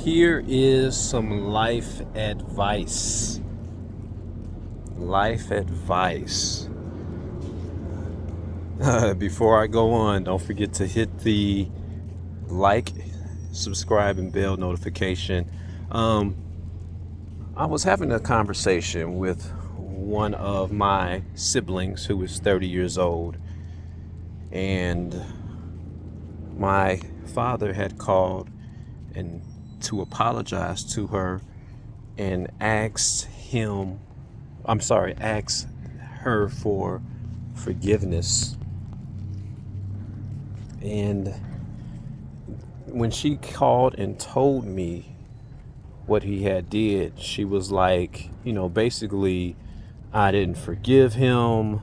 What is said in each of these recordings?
Here is some life advice. Life advice. Before I go on, don't forget to hit the like, subscribe, and bell notification. Um, I was having a conversation with one of my siblings who is 30 years old, and my father had called and to apologize to her and asked her for forgiveness. And when she called and told me what he had did, she was like, basically, I didn't forgive him.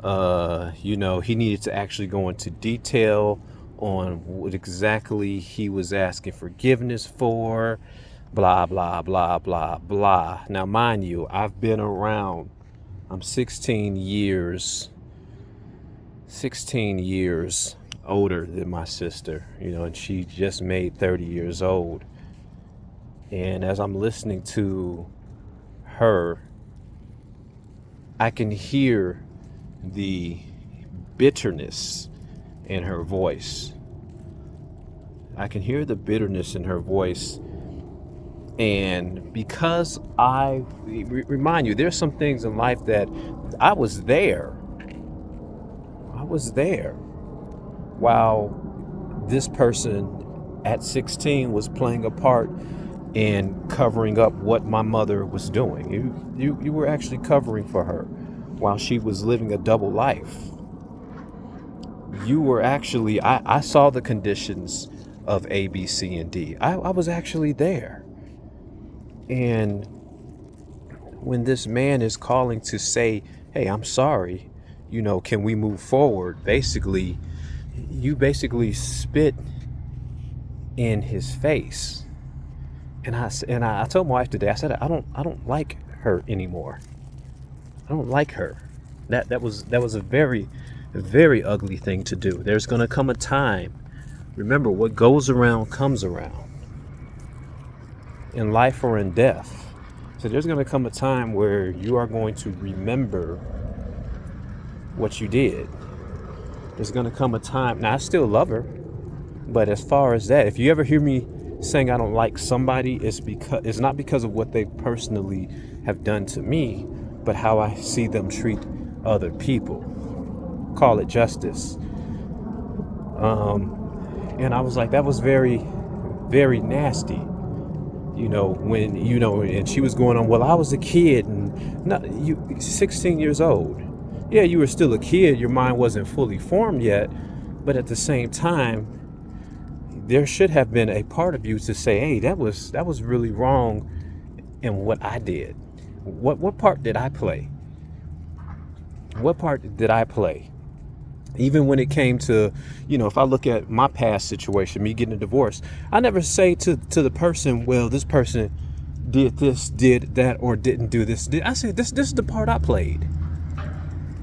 He needed to actually go into detail on what exactly he was asking forgiveness for, blah, blah, blah, blah, blah. Now, mind you, I've been around, I'm 16 years older than my sister, and she just made 30 years old. And as I'm listening to her, I can hear the bitterness in her voice. I can hear the bitterness in her voice. And because remind you, there's some things in life that I was there. While this person at 16 was playing a part in covering up what my mother was doing. You were actually covering for her while she was living a double life. You were actually, I saw the conditions of A, B, C, and D. I was actually there. And when this man is calling to say, hey, I'm sorry, can we move forward? You basically spit in his face. And I told my wife today, I said, I don't like her anymore. I don't like her. That was a very, very ugly thing to do. There's going to come a time. Remember, what goes around comes around. In life or in death. So there's going to come a time where you are going to remember what you did. There's going to come a time. Now, I still love her. But as far as that, if you ever hear me saying I don't like somebody, it's not because of what they personally have done to me, but how I see them treat other people. Call it justice. And I was like, that was very, very nasty. And she was going on, well, I was a kid, and not you, 16 years old. Yeah, you were still a kid. Your mind wasn't fully formed yet, but at the same time, there should have been a part of you to say, hey, that was really wrong in what I did. What part did I play? What part did I play? Even when it came to, if I look at my past situation, me getting a divorce, I never say to the person, well, this person did this, did that, or didn't do this. I say, this is the part I played.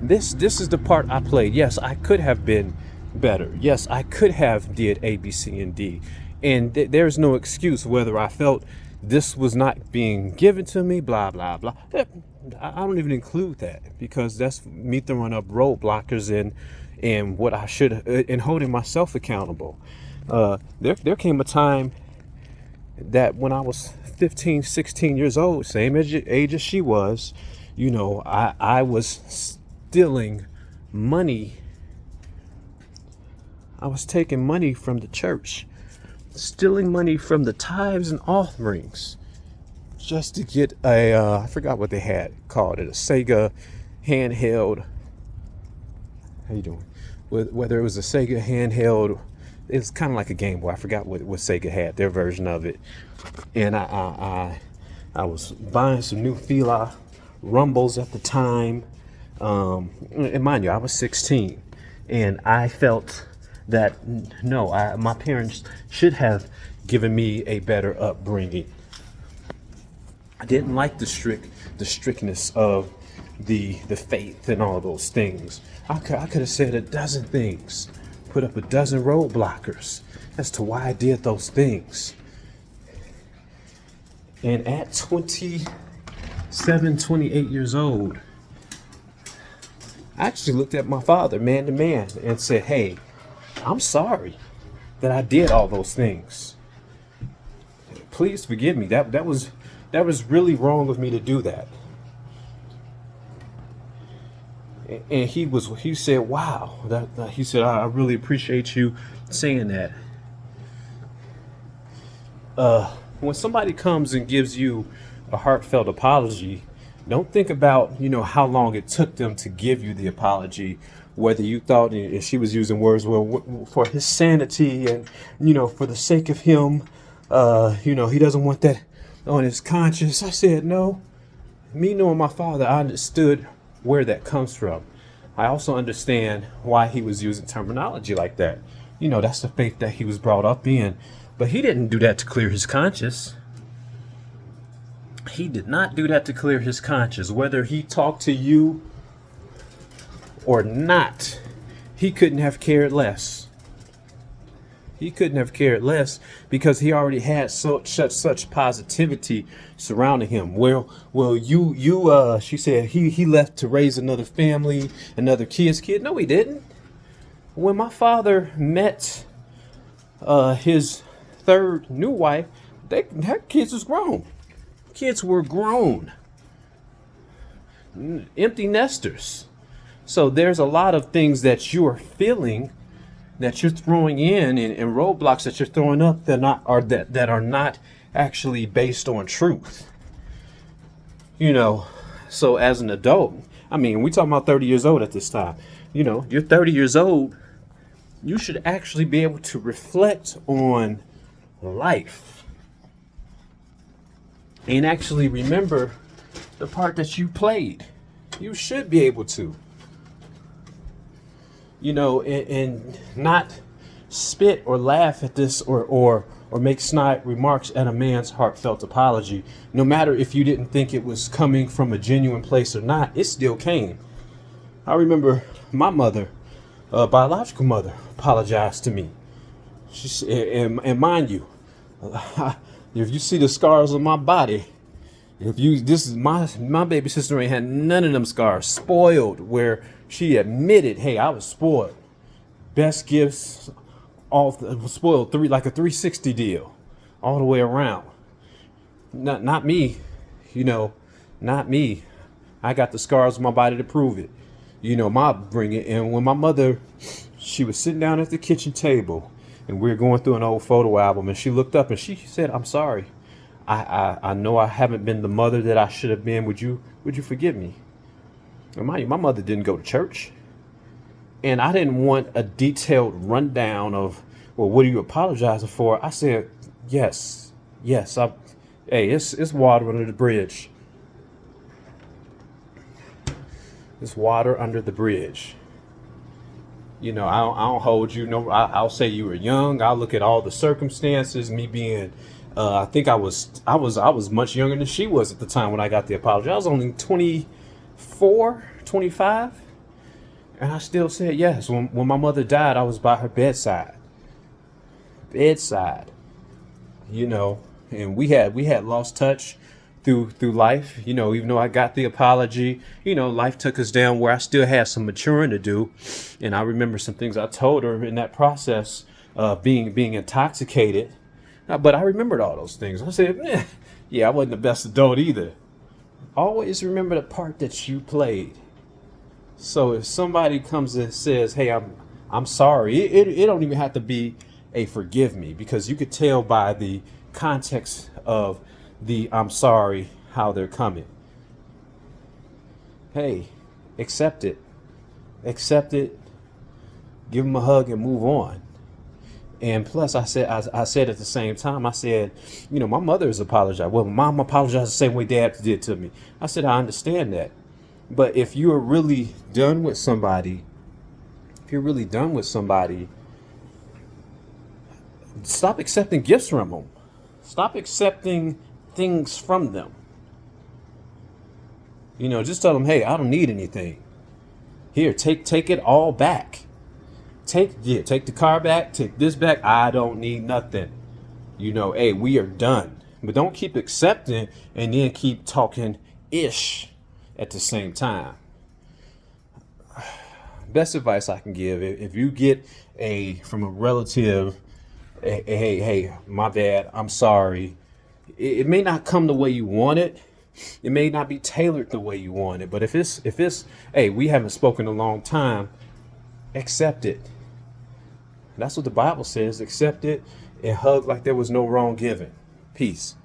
This is the part I played. Yes, I could have been better. Yes, I could have did A, B, C, and D. And there's no excuse whether I felt this was not being given to me, blah, blah, blah. I don't even include that because that's me throwing up roadblockers and what I should, and holding myself accountable. There came a time that when I was 15, 16 years old, same age as she was, I was stealing money. I was taking money from the church, stealing money from the tithes and offerings, just to get I forgot what they had called it, a Sega handheld. How you doing? Whether it was a Sega handheld, it's kind of like a Game Boy. I forgot what Sega had, their version of it. And I was buying some new Fila Rumbles at the time. And mind you, I was 16, and I felt that no, my parents should have given me a better upbringing. I didn't like the strictness of the faith and all those things. I could have said a dozen things, put up a dozen roadblockers as to why I did those things. And at 27, 28 years old, I actually looked at my father man to man and said, hey, I'm sorry that I did all those things. Please forgive me. That was really wrong of me to do that. And he said, wow, he said, I really appreciate you saying that. When somebody comes and gives you a heartfelt apology, don't think about, how long it took them to give you the apology, whether you thought, and she was using words, well, for his sanity and, for the sake of him, he doesn't want that on his conscience. I said, no. Me knowing my father, I understood where that comes from. I also understand why he was using terminology like that. That's the faith that he was brought up in. But he didn't do that to clear his conscience. He did not do that to clear his conscience. Whether he talked to you or not, he couldn't have cared less. He couldn't have cared less because he already had such positivity surrounding him. Well, she said he left to raise another family, another kid's kid. No, he didn't. When my father met his third new wife, their kids was grown. Kids were grown. Empty nesters. So there's a lot of things that you are feeling, that you're throwing in, and roadblocks that you're throwing up that are not actually based on truth. So as an adult, we talking about 30 years old at this time. You're 30 years old. You should actually be able to reflect on life and actually remember the part that you played. You should be able to. And not spit or laugh at this or make snide remarks at a man's heartfelt apology. No matter if you didn't think it was coming from a genuine place or not, it still came. I remember my mother, biological mother, apologized to me. And mind you, if you see the scars on my body, this is my baby sister ain't had none of them scars. Spoiled, where she admitted, hey, I was spoiled. Best gifts, spoiled, like a 360 deal, all the way around. Not me, not me. I got the scars on my body to prove it. My upbringing. And when my mother, she was sitting down at the kitchen table, and we were going through an old photo album, and she looked up and she said, I'm sorry. I know I haven't been the mother that I should have been. Would you forgive me? And mind you, my mother didn't go to church. And I didn't want a detailed rundown of, well, what are you apologizing for? I said, yes. It's water under the bridge. It's water under the bridge. I don't hold you. No, I'll say you were young. I'll look at all the circumstances. Me being, I think I was much younger than she was at the time when I got the apology. I was only 24, 25. And I still said yes. When my mother died, I was by her bedside. And we had lost touch through life. Even though I got the apology, life took us down where I still had some maturing to do. And I remember some things I told her in that process, being intoxicated. But I remembered all those things. I said, I wasn't the best adult either. Always remember the part that you played. So if somebody comes and says, hey, I'm sorry, it don't even have to be a forgive me, because you could tell by the context of the I'm sorry how they're coming. Hey, accept it, give them a hug and move on. And plus, I said at the same time, I said, my mother has apologized. Well, mom apologized the same way dad did to me. I said, I understand that. But if you are really done with somebody, stop accepting gifts from them. Stop accepting things from them. Just tell them, hey, I don't need anything. Here, take it all back. Take the car back, take this back. I don't need nothing. Hey, we are done. But don't keep accepting and then keep talking ish at the same time. Best advice I can give: if you get from a relative, hey, my bad, I'm sorry. It may not come the way you want it. It may not be tailored the way you want it. But if it's, hey, we haven't spoken in a long time, accept it. That's what the Bible says. Accept it and hug like there was no wrong given. Peace.